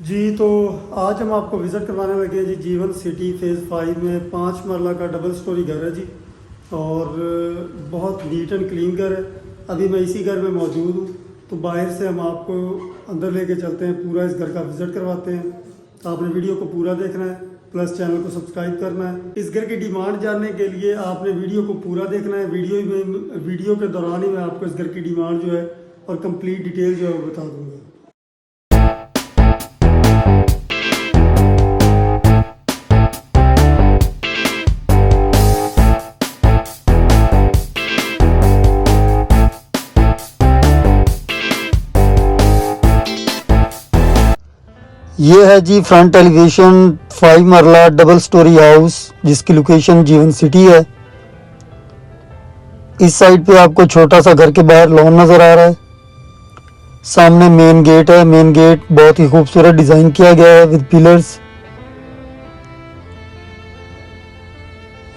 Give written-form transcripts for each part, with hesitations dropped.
जी तो आज हम आपको विज़िट करवाने लगे हैं जी जीवन सिटी फेज़ 5 में 5 मरला का डबल स्टोरी घर है जी। और बहुत नीट एंड क्लीन घर है। अभी मैं इसी घर में मौजूद हूँ, तो बाहर से हम आपको अंदर लेके चलते हैं, पूरा इस घर का विज़िट करवाते हैं। आपने वीडियो को पूरा देखना है, प्लस चैनल को सब्सक्राइब करना है। इस घर की डिमांड जानने के लिए आपने वीडियो को पूरा देखना है। वीडियो के दौरान ही मैं आपको इस घर की डिमांड जो है और कंप्लीट डिटेल जो है वो बता दूँगा। ये है जी फ्रंट एलिवेशन 5 मरला डबल स्टोरी हाउस, जिसकी लोकेशन जीवन सिटी है। इस साइड पे आपको छोटा सा घर के बाहर लॉन नज़र आ रहा है। सामने मेन गेट है। मेन गेट बहुत ही खूबसूरत डिज़ाइन किया गया है विद पिलर्स।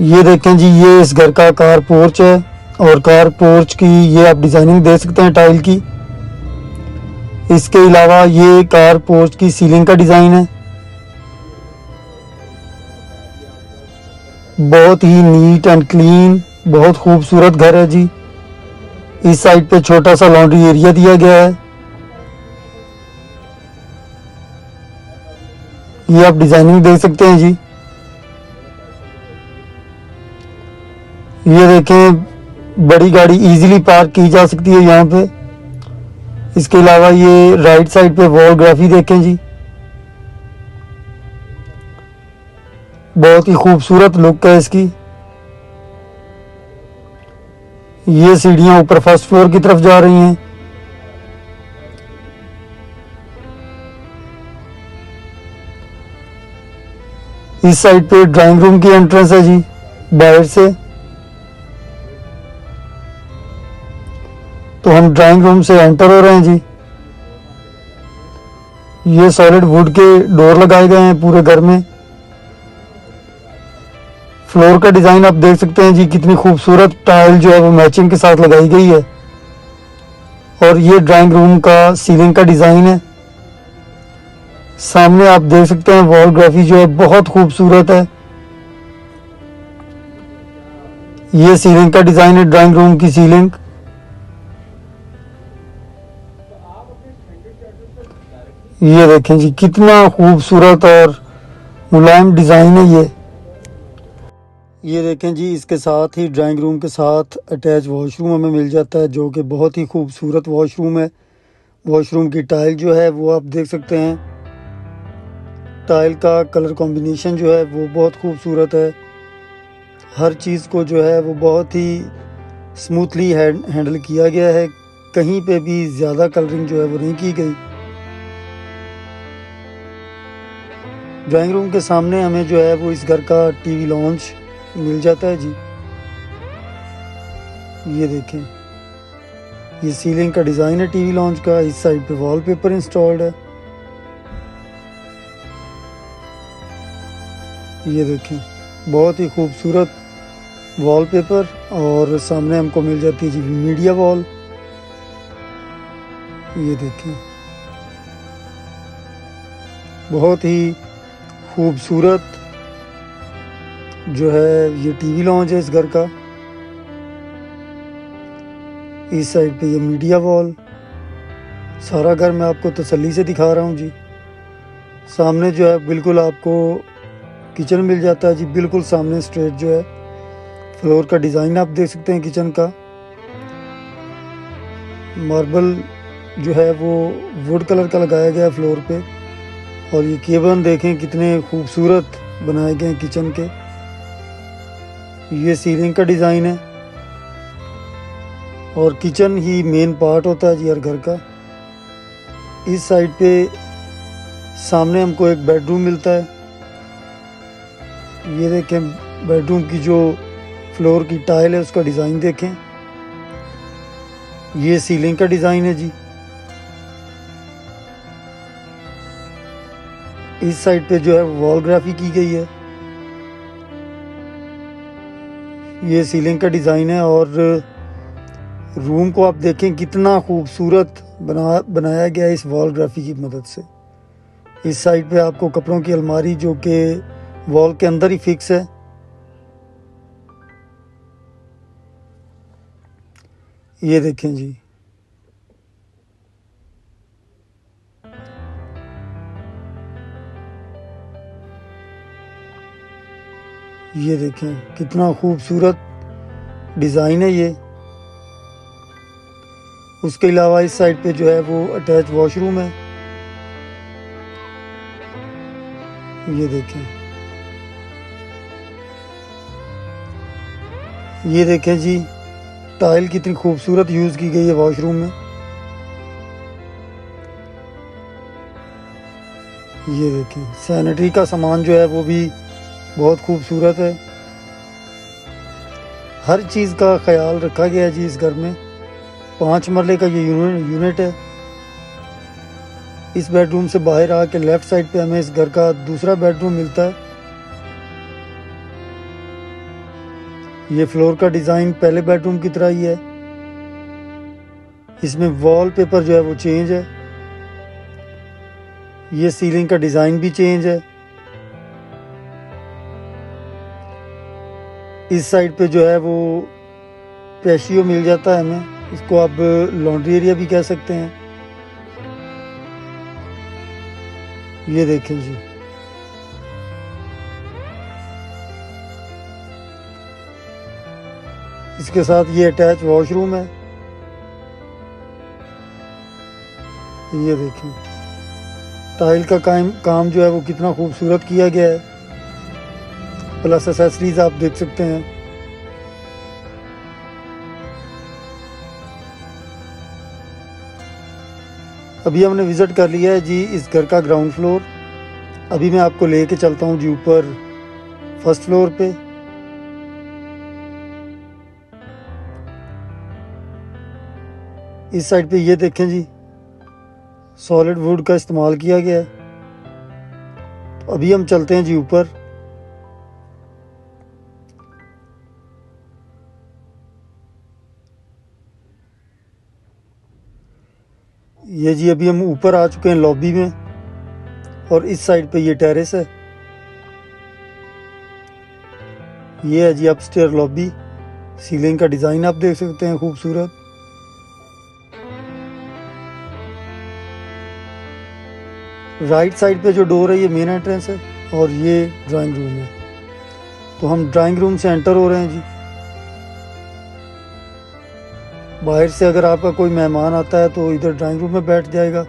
ये देखें जी, ये इस घर का कार पोर्च है, और कार पोर्च की ये आप डिज़ाइनिंग दे सकते हैं टाइल की। इसके अलावा ये कार पोर्च की सीलिंग का डिज़ाइन है। बहुत ही नीट एंड क्लीन, बहुत खूबसूरत घर है जी। इस साइड पे छोटा सा लॉन्ड्री एरिया दिया गया है। ये आप डिज़ाइनिंग देख सकते हैं जी। ये देखें, बड़ी गाड़ी इजीली पार्क की जा सकती है यहाँ पे। इसके अलावा ये राइट साइड पे वॉलग्राफी देखें जी, बहुत ही खूबसूरत लुक है इसकी। ये सीढ़ियाँ ऊपर फर्स्ट फ्लोर की तरफ जा रही हैं। इस साइड पे ड्राइंग रूम की एंट्रेंस है जी बाहर से। तो हम ड्राइंग रूम से एंटर हो रहे हैं जी। ये सॉलिड वुड के डोर लगाए गए हैं पूरे घर में। फ्लोर का डिज़ाइन आप देख सकते हैं जी, कितनी खूबसूरत टाइल जो है वो मैचिंग के साथ लगाई गई है। और ये ड्राइंग रूम का सीलिंग का डिज़ाइन है। सामने आप देख सकते हैं वॉलग्राफी जो है बहुत खूबसूरत है। ये सीलिंग का डिज़ाइन है, ड्राइंग रूम की सीलिंग। ये देखें जी, कितना खूबसूरत और मुलायम डिज़ाइन है ये देखें जी, इसके साथ ही ड्राइंग रूम के साथ अटैच वॉशरूम हमें मिल जाता है, जो कि बहुत ही खूबसूरत वॉशरूम है। वॉशरूम की टाइल जो है वो आप देख सकते हैं। टाइल का कलर कॉम्बिनेशन जो है वो बहुत खूबसूरत है। हर चीज़ को जो है वो बहुत ही स्मूथली हैंडल किया गया है। कहीं पे भी ज़्यादा कलरिंग जो है वो नहीं की गई। ड्राइंग रूम के सामने हमें जो है वो इस घर का टीवी लॉन्च मिल जाता है जी। ये देखें, ये सीलिंग का डिज़ाइन है टीवी लॉन्च का। इस साइड पे वॉलपेपर इंस्टॉल्ड है। ये देखें, बहुत ही खूबसूरत वॉलपेपर। और सामने हमको मिल जाती है जी मीडिया वॉल। ये देखें, बहुत ही खूबसूरत जो है ये टीवी लॉन्च है इस घर का। इस साइड पे ये मीडिया वॉल। सारा घर मैं आपको तसल्ली से दिखा रहा हूँ जी। सामने जो है बिल्कुल आपको किचन मिल जाता है जी, बिल्कुल सामने स्ट्रेट जो है। फ्लोर का डिज़ाइन आप देख सकते हैं किचन का। मार्बल जो है वो वुड कलर का लगाया गया है फ्लोर पे। और ये केबन देखें कितने खूबसूरत बनाए गए हैं किचन के। ये सीलिंग का डिज़ाइन है। और किचन ही मेन पार्ट होता है जी हर घर का। इस साइड पे सामने हमको एक बेडरूम मिलता है। ये देखें, बेडरूम की जो फ्लोर की टाइल है उसका डिज़ाइन देखें। ये सीलिंग का डिज़ाइन है जी। इस साइड पे जो है वॉलग्राफी की गई है। ये सीलिंग का डिज़ाइन है। और रूम को आप देखें कितना खूबसूरत बनाया गया है इस वॉलग्राफी की मदद से। इस साइड पे आपको कपड़ों की अलमारी जो कि वॉल के अंदर ही फिक्स है। ये देखें जी, ये देखें कितना खूबसूरत डिज़ाइन है ये। उसके अलावा इस साइड पे जो है वो अटैच वॉशरूम है। ये देखें, ये देखें जी, टाइल कितनी खूबसूरत यूज़ की गई है वॉशरूम में। ये देखें, सैनिटरी का सामान जो है वो भी बहुत खूबसूरत है। हर चीज़ का ख्याल रखा गया है जी इस घर में। 5 मरले का ये यूनिट है। इस बेडरूम से बाहर आके लेफ्ट साइड पे हमें इस घर का दूसरा बेडरूम मिलता है। ये फ्लोर का डिज़ाइन पहले बेडरूम की तरह ही है। इसमें वॉल पेपर जो है वो चेंज है। ये सीलिंग का डिज़ाइन भी चेंज है। इस साइड पे जो है वो पैशियो मिल जाता है हमें। इसको आप लॉन्ड्री एरिया भी कह सकते हैं। ये देखें जी, इसके साथ ये अटैच वॉशरूम है। ये देखें, टाइल का काम जो है वो कितना खूबसूरत किया गया है। प्लस एसेसरीज आप देख सकते हैं। अभी हमने विज़िट कर लिया है जी इस घर का ग्राउंड फ्लोर। अभी मैं आपको लेके चलता हूँ जी ऊपर फर्स्ट फ्लोर पे। इस साइड पे ये देखें जी, सॉलिड वुड का इस्तेमाल किया गया है। तो अभी हम चलते हैं जी ऊपर। ये जी, अभी हम ऊपर आ चुके हैं लॉबी में, और इस साइड पे ये टेरेस है। ये है जी अपस्टेयर लॉबी। सीलिंग का डिज़ाइन आप देख सकते हैं खूबसूरत। राइट साइड पे जो डोर है ये मेन एंट्रेंस है, और ये ड्राइंग रूम है। तो हम ड्राइंग रूम से एंटर हो रहे हैं जी। बाहर से अगर आपका कोई मेहमान आता है तो इधर ड्राइंग रूम में बैठ जाएगा।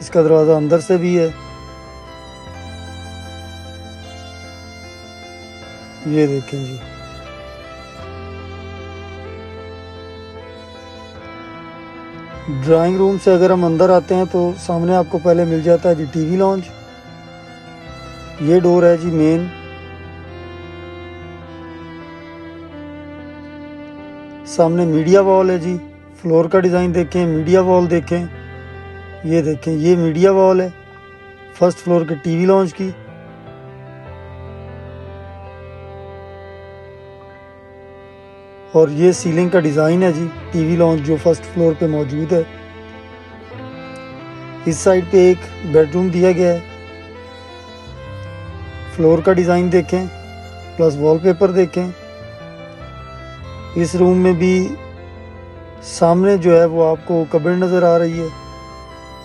इसका दरवाज़ा अंदर से भी है। ये देखें जी, ड्राइंग रूम से अगर हम अंदर आते हैं तो सामने आपको पहले मिल जाता है जी टीवी लॉन्च। ये डोर है जी मेन। सामने मीडिया वॉल है जी। फ्लोर का डिज़ाइन देखें, मीडिया वॉल देखें। ये देखें, ये मीडिया वॉल है फर्स्ट फ्लोर के टीवी लॉन्च की। और ये सीलिंग का डिज़ाइन है जी टीवी लॉन्च जो फर्स्ट फ्लोर पे मौजूद है। इस साइड पे एक बेडरूम दिया गया है। फ्लोर का डिज़ाइन देखें, प्लस वॉलपेपर देखें। इस रूम में भी सामने जो है वो आपको कबर्ड नज़र आ रही है,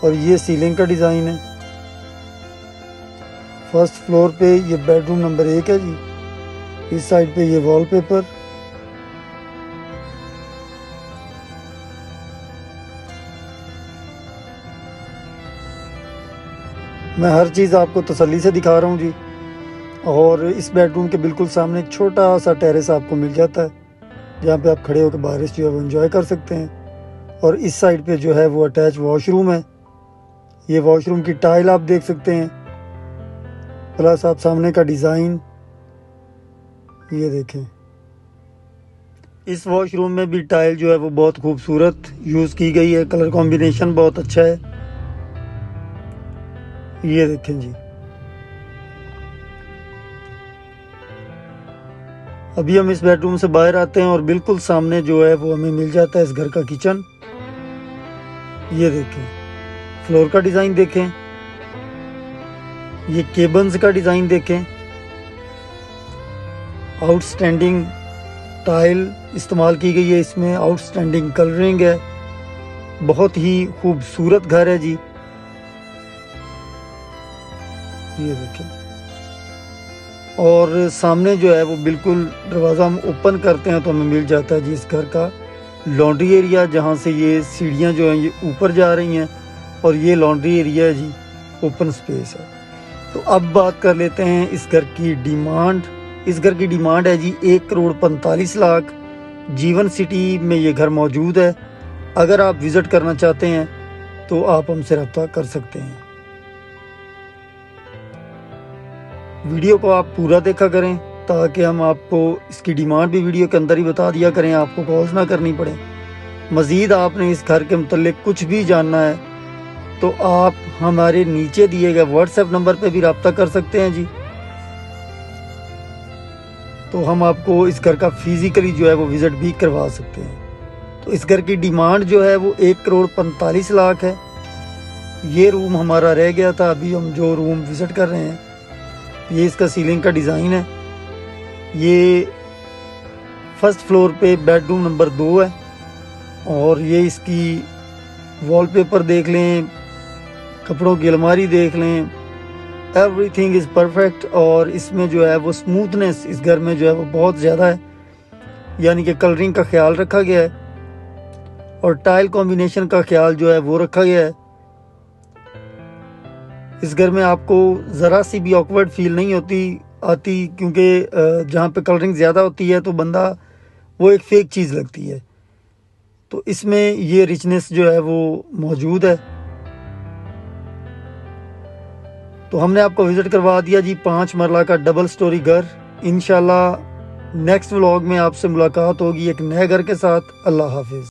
और ये सीलिंग का डिज़ाइन है। फर्स्ट फ्लोर पे ये बेडरूम नंबर 1 है जी। इस साइड पे ये वॉलपेपर। मैं हर चीज़ आपको तसल्ली से दिखा रहा हूँ जी। और इस बेडरूम के बिल्कुल सामने एक छोटा सा टेरेस आपको मिल जाता है, जहाँ पे आप खड़े होकर बारिश जो है वो एंजॉय कर सकते हैं। और इस साइड पे जो है वो अटैच वॉशरूम है। ये वॉशरूम की टाइल आप देख सकते हैं, प्लस आप सामने का डिज़ाइन ये देखें। इस वॉशरूम में भी टाइल जो है वो बहुत खूबसूरत यूज़ की गई है। कलर कॉम्बिनेशन बहुत अच्छा है। ये देखें जी, अभी हम इस बेडरूम से बाहर आते हैं और बिल्कुल सामने जो है वो हमें मिल जाता है इस घर का किचन। ये देखें, फ्लोर का डिज़ाइन देखें। ये केबन्स का डिज़ाइन देखें, आउटस्टैंडिंग टाइल इस्तेमाल की गई है इसमें, आउटस्टैंडिंग कलरिंग है, बहुत ही खूबसूरत घर है जी। ये देखें, और सामने जो है वो बिल्कुल दरवाज़ा हम ओपन करते हैं तो हमें मिल जाता है जी इस घर का लॉन्ड्री एरिया, जहाँ से ये सीढ़ियाँ जो हैं ये ऊपर जा रही हैं, और ये लॉन्ड्री एरिया है जी, ओपन स्पेस है। तो अब बात कर लेते हैं इस घर की डिमांड। इस घर की डिमांड है जी 1,45,00,000। जीवन सिटी में ये घर मौजूद है। अगर आप विज़िट करना चाहते हैं तो आप हमसे रब्ता कर सकते हैं। वीडियो को आप पूरा देखा करें ताकि हम आपको इसकी डिमांड भी वीडियो के अंदर ही बता दिया करें, आपको कॉल्स ना करनी पड़े। मज़ीद आपने इस घर के मुतल्लिक कुछ भी जानना है तो आप हमारे नीचे दिए गए व्हाट्सएप नंबर पे भी रब्ता कर सकते हैं जी। तो हम आपको इस घर का फिज़िकली जो है वो विज़िट भी करवा सकते हैं। तो इस घर की डिमांड जो है वो 1,45,00,000 है। ये रूम हमारा रह गया था, अभी हम जो रूम विज़िट कर रहे हैं, ये इसका सीलिंग का डिज़ाइन है। ये फर्स्ट फ्लोर पे बेडरूम नंबर 2 है, और ये इसकी वॉलपेपर देख लें, कपड़ों की अलमारी देख लें, एवरीथिंग इज़ परफेक्ट। और इसमें जो है वो स्मूथनेस इस घर में जो है वो बहुत ज़्यादा है, यानी कि कलरिंग का ख्याल रखा गया है और टाइल कॉम्बिनेशन का ख्याल जो है वो रखा गया है। इस घर में आपको ज़रा सी भी ऑकवर्ड फील नहीं आती, क्योंकि जहाँ पे कलरिंग ज़्यादा होती है तो बंदा वो एक फेक चीज़ लगती है। तो इसमें ये रिचनेस जो है वो मौजूद है। तो हमने आपको विज़िट करवा दिया जी 5 मरला का डबल स्टोरी घर। इंशाल्लाह नेक्स्ट व्लॉग में आपसे मुलाकात होगी एक नए घर के साथ। अल्लाह हाफिज़।